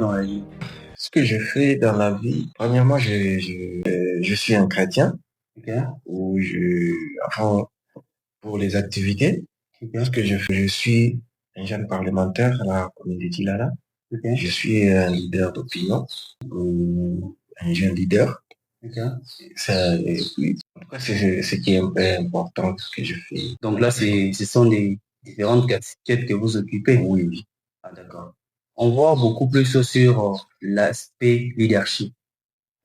dans la vie? Ce que je fais dans la vie, premièrement, je suis un chrétien Ok, où enfin, pour les activités, ce ok, que je fais, je suis un jeune parlementaire à la commune de Tilala. Je ok, suis un leader d'opinion ou un jeune leader. ok. Et puis, en tout cas, c'est ce qui est un peu important, ce que je fais. Donc là, ce sont des différentes casquettes que vous occupez. Oui, oui. Ah, d'accord. On voit beaucoup plus sur l'aspect leadership.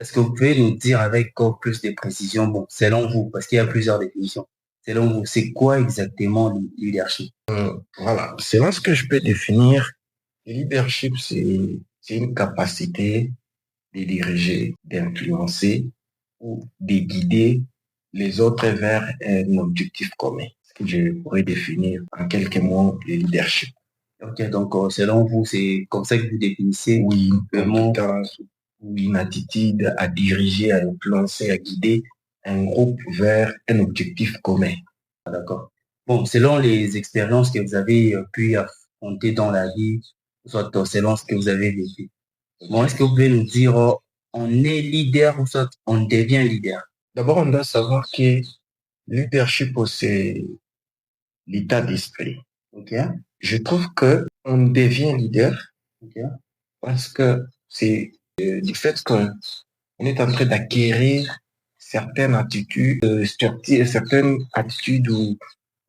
Est-ce que vous pouvez nous dire avec plus de précision, bon, selon vous, parce qu'il y a plusieurs définitions, selon vous, c'est quoi exactement le leadership? Voilà. Selon ce que je peux définir, le leadership, c'est une capacité de diriger, d'influencer ou de guider les autres vers un objectif commun. Ce que je pourrais définir en quelques mots le leadership. Ok, donc selon vous, c'est comme ça que vous définissez Oui, le une mot. compétence ou une attitude à diriger, à influencer, à guider un groupe vers un objectif commun. D'accord. Bon, selon les expériences que vous avez pu affronter dans la vie, soit selon ce que vous avez vécu. Bon, est-ce que vous pouvez nous dire, on est leader ou soit on devient leader? D'abord, on doit savoir que leadership, c'est l'état d'esprit. Ok, Je trouve que on devient leader ok, parce que c'est du fait qu'on est en train d'acquérir certaines attitudes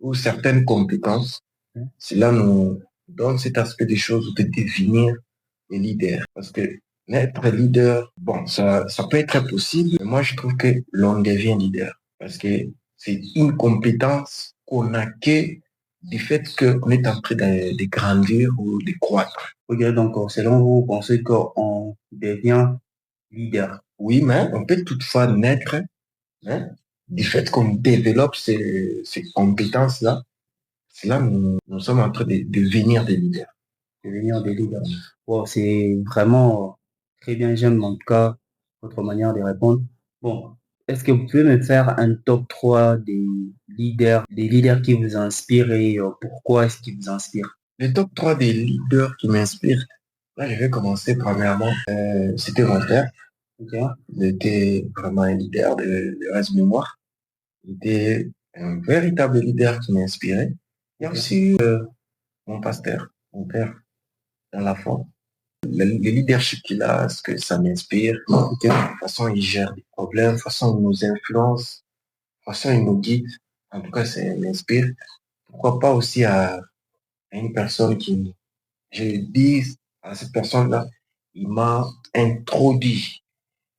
ou certaines compétences. ok. Cela nous donne cet aspect des choses de définir les leaders. Parce que être leader, bon, ça peut être possible, mais moi je trouve que l'on devient leader. Parce que c'est une compétence qu'on acquiert du fait qu'on est en train de grandir ou de croître. Ok, donc selon vous, vous pensez qu'on devient leader. Oui, mais on peut toutefois naître, hein, du fait qu'on développe ces compétences-là. C'est là nous sommes en train de devenir des leaders. Devenir des leaders. Bon, c'est vraiment très bien, j'aime en tout cas votre manière de répondre. Bon, est-ce que vous pouvez me faire un top 3 des leaders qui vous inspirent et pourquoi est-ce qu'ils vous inspirent? Le top 3 des leaders qui m'inspirent, là, je vais commencer premièrement. C'était mon père. Ok, Il était vraiment un leader de race mémoire. Il était un véritable leader qui m'inspirait. Il y a ok, aussi mon pasteur, mon père, dans la foi. Le leadership qu'il a, ce que ça m'inspire. De toute façon, il gère des problèmes, de toute façon, il nous influence, de toute façon, il nous guide. En tout cas, ça m'inspire. Pourquoi pas aussi à une personne qui, je dis à cette personne-là, il m'a introduit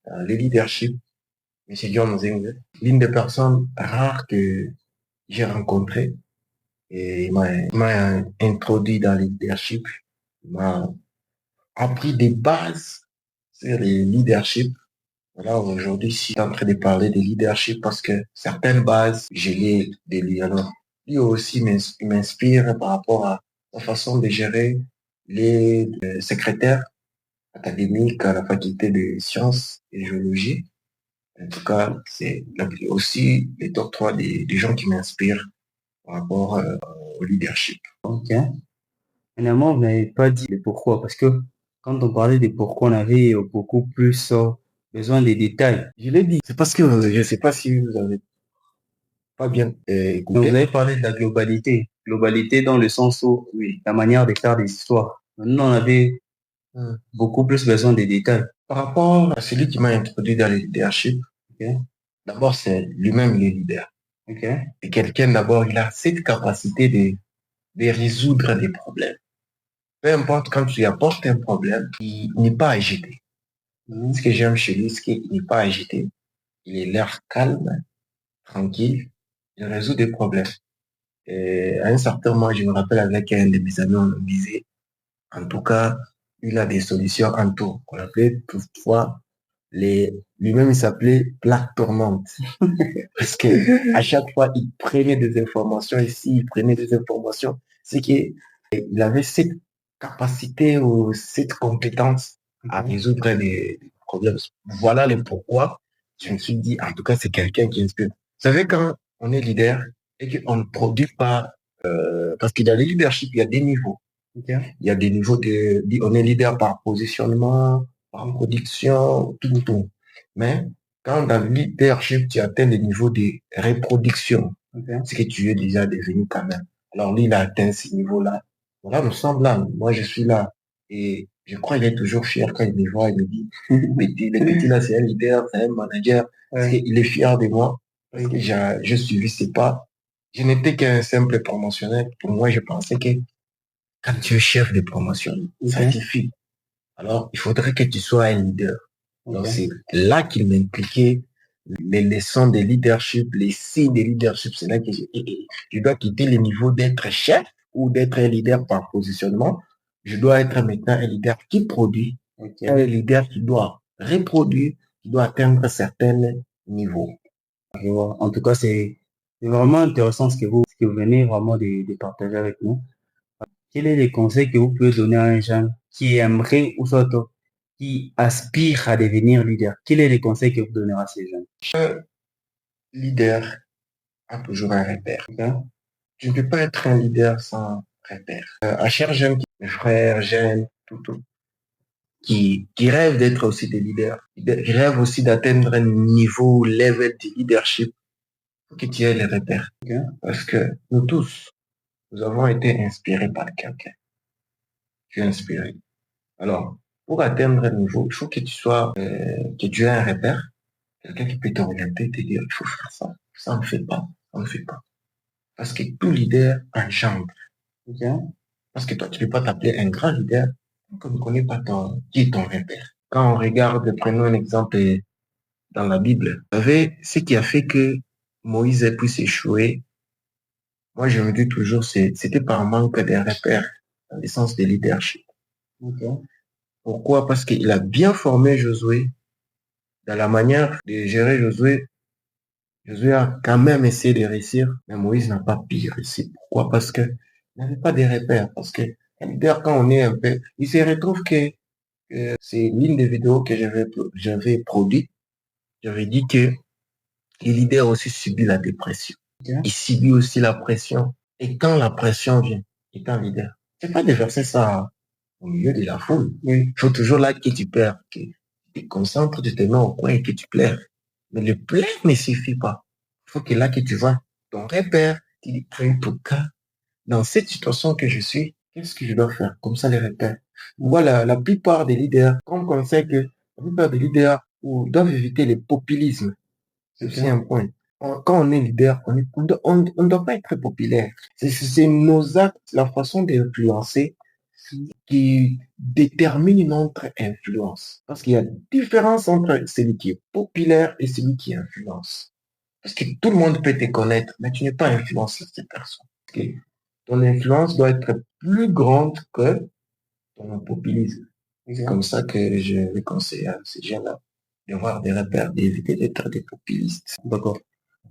dans le leadership, M. John Zeng, l'une des personnes rares que j'ai rencontrées. Et il m'a introduit dans le leadership. Il m'a appris des bases sur le leadership. Voilà, aujourd'hui, je suis en train de parler de leadership parce que certaines bases, je les de lui. Alors, lui aussi m'inspire par rapport à la façon de gérer les secrétaires académiques à la faculté de sciences et géologie. En tout cas, c'est aussi les top 3 des gens qui m'inspirent par rapport au leadership. ok. Finalement, vous n'avez pas dit le pourquoi, parce que quand on parlait des pourquoi, on avait beaucoup plus besoin des détails. Je l'ai dit. C'est parce que je ne sais pas si vous avez pas bien Donc, vous écouté. avez parlé de la globalité. Globalité dans le sens où, oui, la manière de faire des histoires. Maintenant, on avait Hmm. beaucoup plus besoin des détails. Par rapport à celui qui m'a introduit dans le leadership, Ok, d'abord, c'est lui-même le leader. ok, C'est quelqu'un, d'abord, il a cette capacité de résoudre des problèmes. Peu importe quand tu apportes un problème, il n'est pas agité. Ce que j'aime chez lui, c'est qu'il n'est pas agité. Il est l'air calme, tranquille. Il résout des problèmes. Et à un certain moment, je me rappelle avec un de mes amis, on me disait, en tout cas, il a des solutions en tout. On appelait toutefois lui-même, il s'appelait Black Tourmente. Parce que à chaque fois, il prenait des informations ici, il prenait des informations. C'est qu'il avait cette capacité ou cette compétence à ok. résoudre les problèmes. Voilà le pourquoi je me suis dit, en tout cas, c'est quelqu'un qui inspire. Vous savez, quand on est leader et qu'on ne produit pas, parce qu'il y a le leadership, il y a des niveaux. Ok. Il y a des niveaux on est leader par positionnement, par production, tout. Mais quand dans le leadership, tu atteins le niveau de reproduction, Ok. c'est que tu es déjà devenu quand même. Alors lui, il a atteint ce niveau-là. Voilà, nous sommes là. Moi, je suis là. Et je crois qu'il est toujours fier quand il me voit. Il me dit, le petit là, c'est un leader, c'est un manager. Parce Ouais. qu'il est fier de moi. Parce Oui. que j'ai suivi ses pas. Je n'étais qu'un simple promotionnel. Pour moi, je pensais que quand tu es chef de promotion, ça Ok. suffit. Alors, il faudrait que tu sois un leader. Donc, Ok. c'est là qu'il m'impliquait les leçons de leadership, les signes de leadership. C'est là que je dois quitter le niveau d'être chef ou d'être un leader par positionnement. Je dois être maintenant un leader qui produit, Ok. un leader qui doit reproduire, qui doit atteindre certains niveaux. Je vois. En tout cas, c'est vraiment intéressant ce que vous venez vraiment de partager avec nous. Quels sont les conseils que vous pouvez donner à un jeune qui aimerait ou soit qui aspire à devenir leader? Quels sont les conseils que vous donnerez à ces jeunes? Un leader a toujours un repère. Ok. Tu ne peux pas être un leader sans repère. À chaque jeune, mes frères, jeunes, tout, qui rêvent d'être aussi des leaders, qui rêvent aussi d'atteindre un niveau, level de leadership, faut que tu aies les repères. Ok. Parce que nous tous, nous avons été inspirés par quelqu'un. Tu es inspiré. Alors, pour atteindre un niveau, il faut que tu sois, que tu aies un repère, quelqu'un qui peut t'orienter, te dire, il faut faire ça. Ça ne fait pas. Ça ne fait pas. Parce que tout leader engendre. Ok. Parce que toi, tu ne peux pas t'appeler un grand leader quand tu ne connais pas qui est ton repère. Quand on regarde, prenons un exemple dans la Bible. Vous savez, ce qui a fait que Moïse ait pu s'échouer, moi je me dis toujours, c'était par manque de repères, dans le sens de leadership. Ok. Pourquoi? Parce qu'il a bien formé Josué. Dans la manière de gérer Josué, Josué a quand même essayé de réussir, mais Moïse n'a pas pu réussir. Pourquoi? Parce que il n'avait pas de repères. Parce que un leader, quand on est un peu, il se retrouve que c'est l'une des vidéos que j'avais produite. J'avais dit que les leaders aussi subit la dépression. Ok. Il subit aussi la pression. Et quand la pression vient, étant leader, c'est pas de verser ça au milieu de la foule. Oui. Il faut toujours là que tu perds, que tu te concentres, tu te mets au coin et que tu plaires. Mais le plaire ne suffit pas. Il faut que là que tu vois ton repère, tu dis, en tout cas, dans cette situation que je suis, qu'est-ce que je dois faire? Comme ça, les repères. Voilà, la plupart des leaders, comme on sait que la plupart des leaders doivent éviter le populisme. C'est Ok. aussi un point. Quand on est leader, on ne doit pas être populaire. C'est nos actes, la façon d'influencer qui détermine notre influence. Parce qu'il y a différence entre celui qui est populaire et celui qui influence. Parce que tout le monde peut te connaître, mais tu n'es pas influencé sur cette personne. Parce que ton influence doit être plus grande que ton populisme. C'est comme ça que je vais conseiller à ces gens-là d'avoir des repères, d'éviter d'être des populistes. D'accord.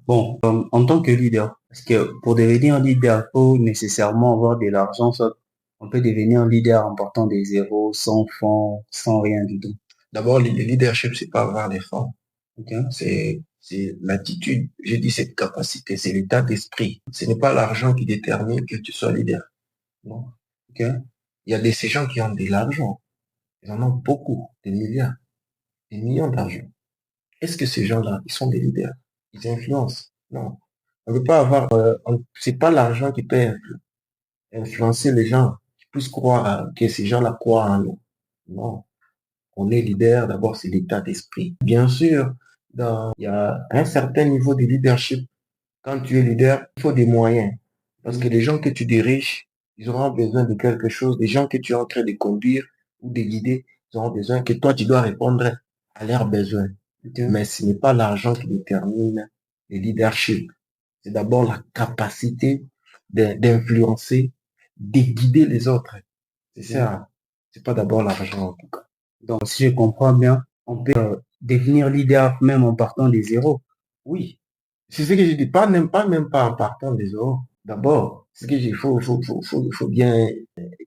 Bon, en tant que leader, parce que pour devenir leader, il faut nécessairement avoir de l'argent, soit on peut devenir leader en partant des zéros, sans fonds, sans rien du tout. D'abord, le leadership, c'est pas avoir des fonds. Ok. C'est l'attitude, j'ai dit cette capacité, c'est l'état d'esprit. Ce n'est pas l'argent qui détermine que tu sois leader. Non. Ok. Il y a ces gens qui ont de l'argent. Ils en ont beaucoup, des milliards, des millions d'argent. Est-ce que ces gens-là, ils sont des leaders? Ils influencent? Non. On ne peut pas avoir, c'est pas l'argent qui peut influencer les gens, qui puissent croire que ces gens-là croient en nous. Non. On est leader, d'abord, c'est l'état d'esprit. Bien sûr, il y a un certain niveau de leadership. Quand tu es leader, il faut des moyens. Parce que les gens que tu diriges, ils auront besoin de quelque chose. Les gens que tu es en train de conduire ou de guider, ils auront besoin que toi, tu dois répondre à leurs besoins. Ok. Mais ce n'est pas l'argent qui détermine le leadership. C'est d'abord la capacité d'influencer, de guider les autres. C'est ça. C'est pas d'abord l'argent, en tout cas. Donc, si je comprends bien, on peut devenir leader même en partant des zéros. Oui. C'est ce que je dis. Pas même pas en partant des euros. D'abord, ce que faut bien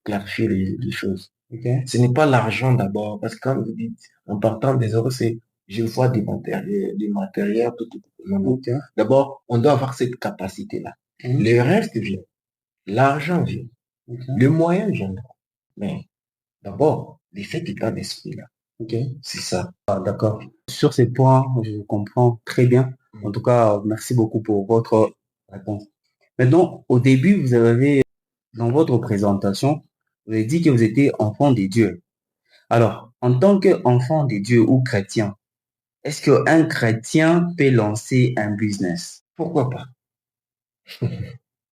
clarifier les choses. Ok. Ce n'est pas l'argent d'abord. Parce que quand vous dites en partant des euros, c'est je vois des matériels, tout. Non, non. Ok. D'abord, on doit avoir cette capacité-là. Mhm. Le reste vient. L'argent vient. Ok. Les moyens viendront. Mais d'abord, cet état d'esprit-là, Ok. c'est ça. Ah, d'accord. Sur ces points, je comprends très bien. En tout cas, merci beaucoup pour votre réponse. Maintenant, au début, vous avez, dans votre présentation, vous avez dit que vous étiez enfant des dieux. Alors, en tant qu'enfant des dieux ou chrétien, est-ce qu'un chrétien peut lancer un business? Pourquoi pas?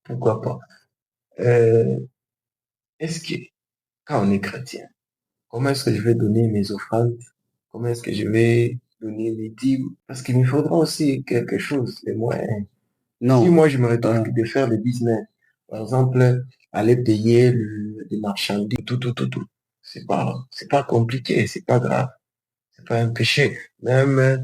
Pourquoi pas? Euh, est-ce que, quand on est chrétien, comment est-ce que je vais donner mes offrandes? Comment est-ce que je vais donner mes dîmes? Parce qu'il me faudra aussi quelque chose, les moyens. Si Non. moi, je me retrouve de faire des business, par exemple, aller payer les marchandises, tout. C'est pas compliqué, c'est pas grave, c'est pas un péché. Même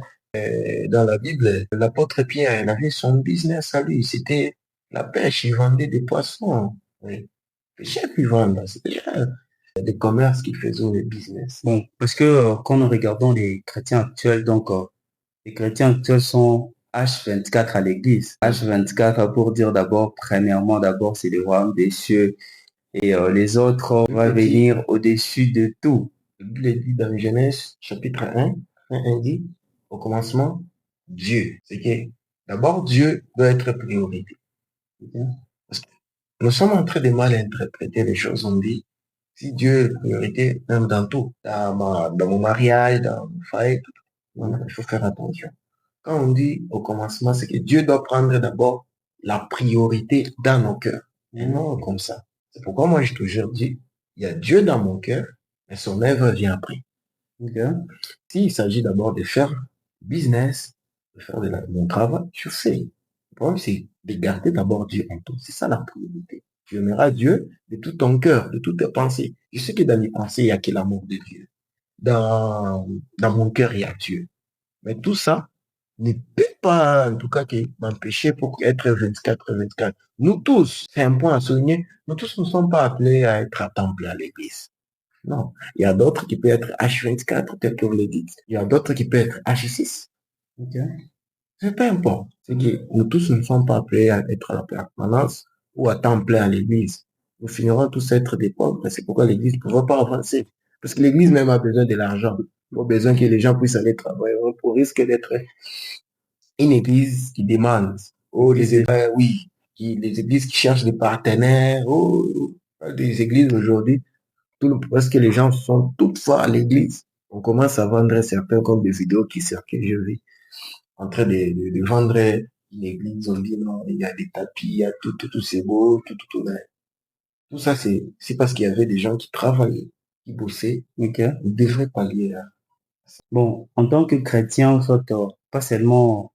dans la Bible, l'apôtre Pierre, il avait son business à lui, c'était la pêche, il vendait des poissons. Oui. Péché puis vendre, c'était déjà des commerces qui faisaient les business. Bon, parce que quand nous regardons les chrétiens actuels, donc les chrétiens actuels sont H24 à l'église. H24 pour dire d'abord, premièrement, d'abord, c'est le royaume des cieux et les autres vont venir au-dessus de tout. La Bible dit dans Genèse chapitre 1 dit, au commencement, Dieu. C'est que d'abord, Dieu doit être priorité. Parce que nous sommes en train de mal interpréter les choses. On dit, si Dieu est priorité, même dans tout, dans mon mariage, dans mon foyer, il faut faire attention. Quand on dit au commencement, c'est que Dieu doit prendre d'abord la priorité dans nos cœurs. Et non comme ça. C'est pourquoi moi, j'ai toujours dit, il y a Dieu dans mon cœur, mais son œuvre vient après. S'il s'agit d'abord de faire business, de faire mon travail, je fais. Le problème, c'est de garder d'abord Dieu en toi. C'est ça la priorité. Tu aimeras Dieu de tout ton cœur, de toutes tes pensées. Je sais que dans mes pensées, il n'y a que l'amour de Dieu. Dans mon cœur, il y a Dieu. Mais tout ça ne peut pas, en tout cas, m'empêcher pour être 24. Nous tous, c'est un point à souligner, nous tous ne sommes pas appelés à être à temps plein à l'église. Non. Il y a d'autres qui peuvent être H24, tel que vous le dites. Il y a d'autres qui peuvent être H6. C'est peu importe. C'est que nous tous ne sommes pas appelés à être à la permanence ou à temps plein à l'église. Nous finirons tous être des pauvres. C'est pourquoi l'église ne pourra pas avancer. Parce que l'église même a besoin de l'argent. Il a besoin que les gens puissent aller travailler. On risque d'être une église qui demande. Oh, oui. Les églises qui cherchent des partenaires. Oh, des églises aujourd'hui parce que les gens sont toutefois à l'église. On commence à vendre certains comme des vidéos qui circulent, je vis, en train de vendre l'église. On dit non, il y a des tapis, il y a tout, c'est beau, tout. Tout ça, c'est parce qu'il y avait des gens qui travaillaient, qui bossaient, ils devraient pallier à. Bon, en tant que chrétien, en fait, pas seulement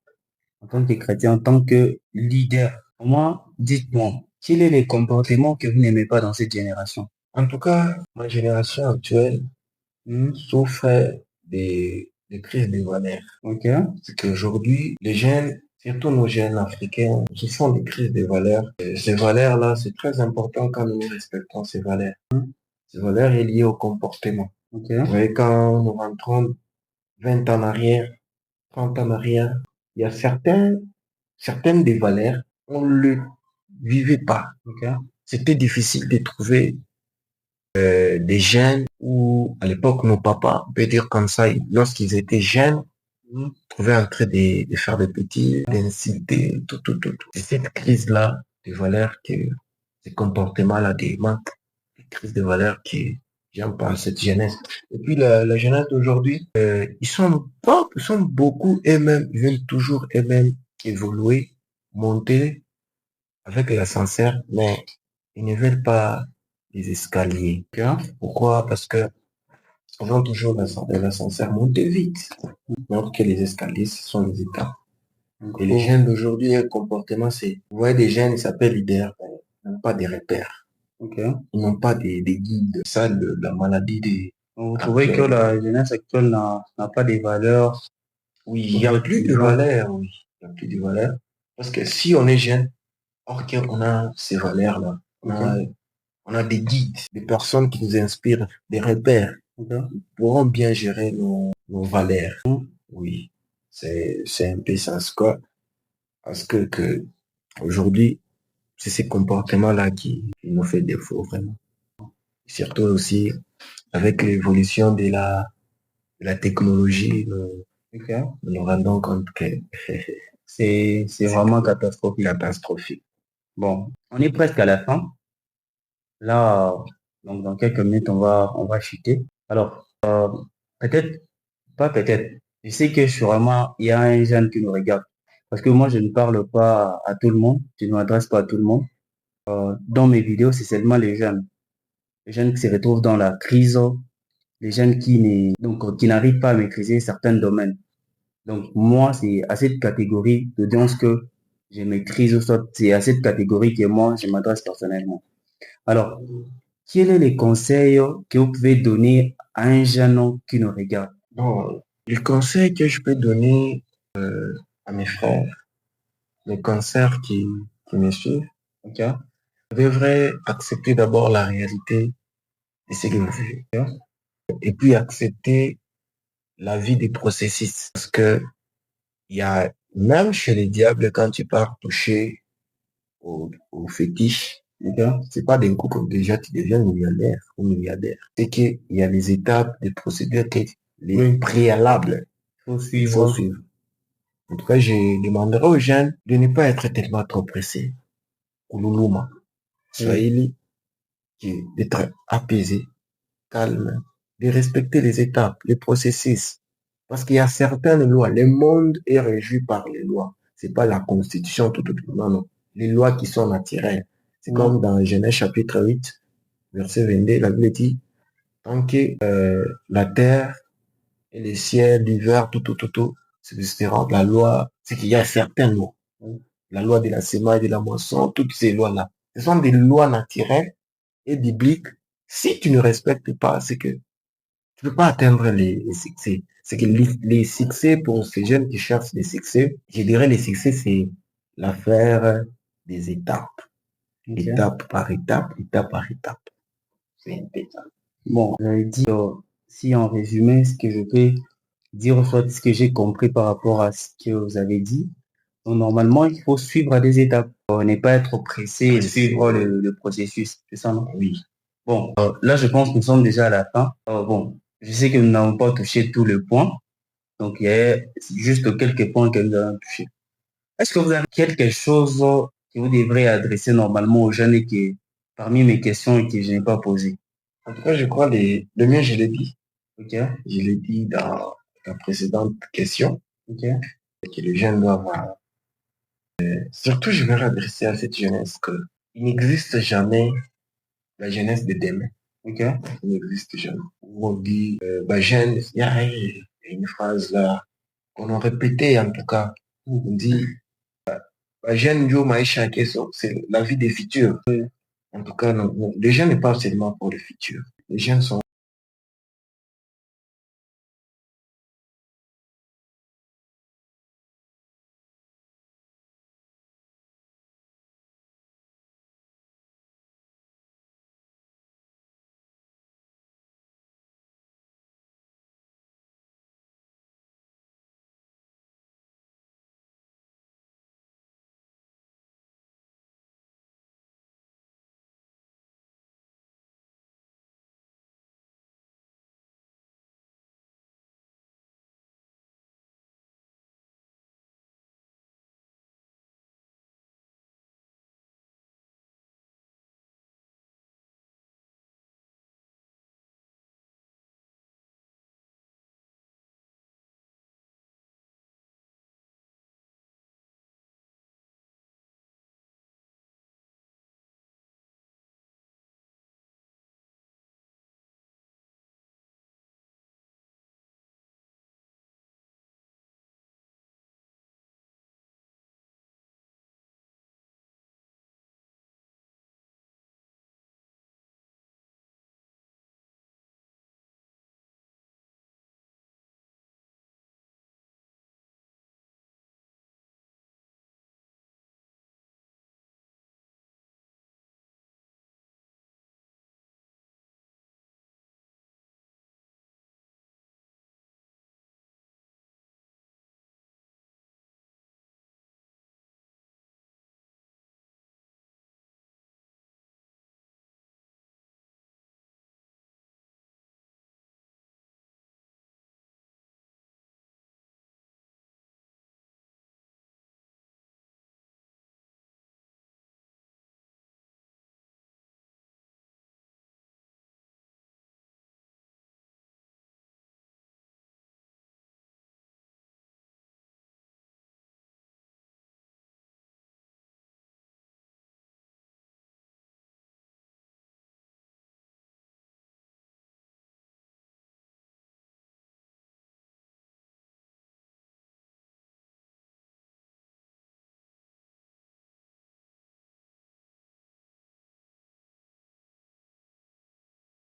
en tant que chrétien, en tant que leader, moi, dites-moi, quel est les comportements que vous n'aimez pas dans cette génération? En tout cas, ma génération actuelle souffre des crises de valeurs. C'est qu'aujourd'hui, les jeunes, surtout nos jeunes africains, ce sont des crises de valeurs. Et ces valeurs-là, c'est très important quand nous respectons ces valeurs. Ces valeurs sont liées au comportement. Vous voyez, quand nous rentrons 20 ans en arrière, 30 ans en arrière, il y a certaines des valeurs, on ne le vivait pas. C'était difficile de trouver des jeunes où, à l'époque, nos papas, on peut dire comme ça, lorsqu'ils étaient jeunes, trouvaient en train de faire des petits, d'insulter, tout. C'est cette crise-là de valeurs ces comportements-là des manques, des crises de valeurs qui j'aime pas cette jeunesse. Et puis la jeunesse d'aujourd'hui, ils sont beaucoup eux-mêmes, ils veulent toujours eux-mêmes évoluer, monter avec l'ascenseur, mais ils ne veulent pas les escaliers. Pourquoi? Parce que on veut toujours l'ascenseur monter vite, alors que les escaliers, ce sont les étapes. Et les jeunes d'aujourd'hui, leur comportement, c'est, vous voyez, des jeunes, ils s'appellent leaders, ils n'ont pas des repères. Ils n'ont pas des guides. Ça, la maladie des. Vous trouvez que la jeunesse actuelle n'a pas des valeurs? Oui, il n'y a plus de valeurs, oui. Il n'y a plus de valeurs. Parce que si on est jeune, or qu'on a ces valeurs-là, on a des guides, des personnes qui nous inspirent, des repères, nous pourrons bien gérer nos valeurs. Oui, c'est un peu ça. Parce que aujourd'hui, c'est ces comportements-là qui nous fait défaut, vraiment. Surtout aussi avec l'évolution de la technologie, Ok. nous nous rendons compte que C'est vraiment catastrophique. catastrophique. Bon, on est presque à la fin. Là, donc dans quelques minutes, on va chuter. Alors, peut-être, pas peut-être. Je sais que sûrement, il y a un jeune qui nous regarde. Parce que moi, je ne parle pas à tout le monde. Je ne m'adresse pas à tout le monde. Dans mes vidéos, c'est seulement les jeunes. Les jeunes qui se retrouvent dans la crise, les jeunes qui n'arrivent pas à maîtriser certains domaines. Donc, moi, c'est à cette catégorie d'audience que je maîtrise, soit c'est à cette catégorie que moi, je m'adresse personnellement. Alors, quels sont les conseils que vous pouvez donner à un jeune qui nous regarde? Bon, le conseil que je peux donner à mes frères, les concerts qui me suivent, Ok? devraient accepter d'abord la réalité de ce que vous vivez. Et puis accepter la vie des processus. Parce que il y a, même chez les diables, quand tu pars toucher au fétiche, Ok? c'est pas d'un coup que déjà tu deviens millionnaire ou milliardaire. C'est qu'il y a des étapes, des procédures, les préalables Il faut qu'il faut suivre. suivre. En tout cas, je demanderai aux jeunes de ne pas être tellement trop pressés. Kouloulouma, Swahili, d'être apaisé, calme, de respecter les étapes, les processus. Parce qu'il y a certaines lois. Le monde est régi par les lois. C'est pas la constitution, tout. Non, non. Les lois qui sont naturelles. C'est comme dans Genèse chapitre 8, verset 22, la Bible dit, tant que la terre et les ciels, l'hiver, tout, subsisteront, la loi, c'est qu'il y a certaines lois. La loi de la semaille, de la moisson, toutes ces lois-là. Ce sont des lois naturelles et bibliques. Si tu ne respectes pas, c'est que tu ne peux pas atteindre les succès. C'est que les succès pour ces jeunes qui cherchent des succès, je dirais les succès, c'est l'affaire des étapes. Ok. Étape par étape, étape par étape. C'est une étape. Bon, j'avais dit, si en résumé, ce que je peux dire, soit ce que j'ai compris par rapport à ce que vous avez dit. Donc, normalement, il faut suivre des étapes. Ne pas être pressé et suivre le processus. C'est ça, non? Oui. Bon, là, je pense que nous sommes déjà à la fin. Bon, je sais que nous n'avons pas touché tous les points. Donc, il y a juste quelques points que nous avons touchés. Est-ce que vous avez quelque chose que vous devrez adresser normalement aux jeunes et que, parmi mes questions et que je n'ai pas posées? En tout cas, je crois le mien, je l'ai dit. Ok, Je l'ai dit dans la précédente question, ok, que les jeunes doivent avoir. Surtout, je vais l'adresser à cette jeunesse que il n'existe jamais la jeunesse de demain. ok, Il n'existe jamais. Où on dit, bah, jeune, il y a une phrase là qu'on a répétée en tout cas. On dit, bah, jeune Joe Maïcha Kesso, c'est la vie des futurs. En tout cas, non, les jeunes ne parlent seulement pour le futur. Les jeunes sont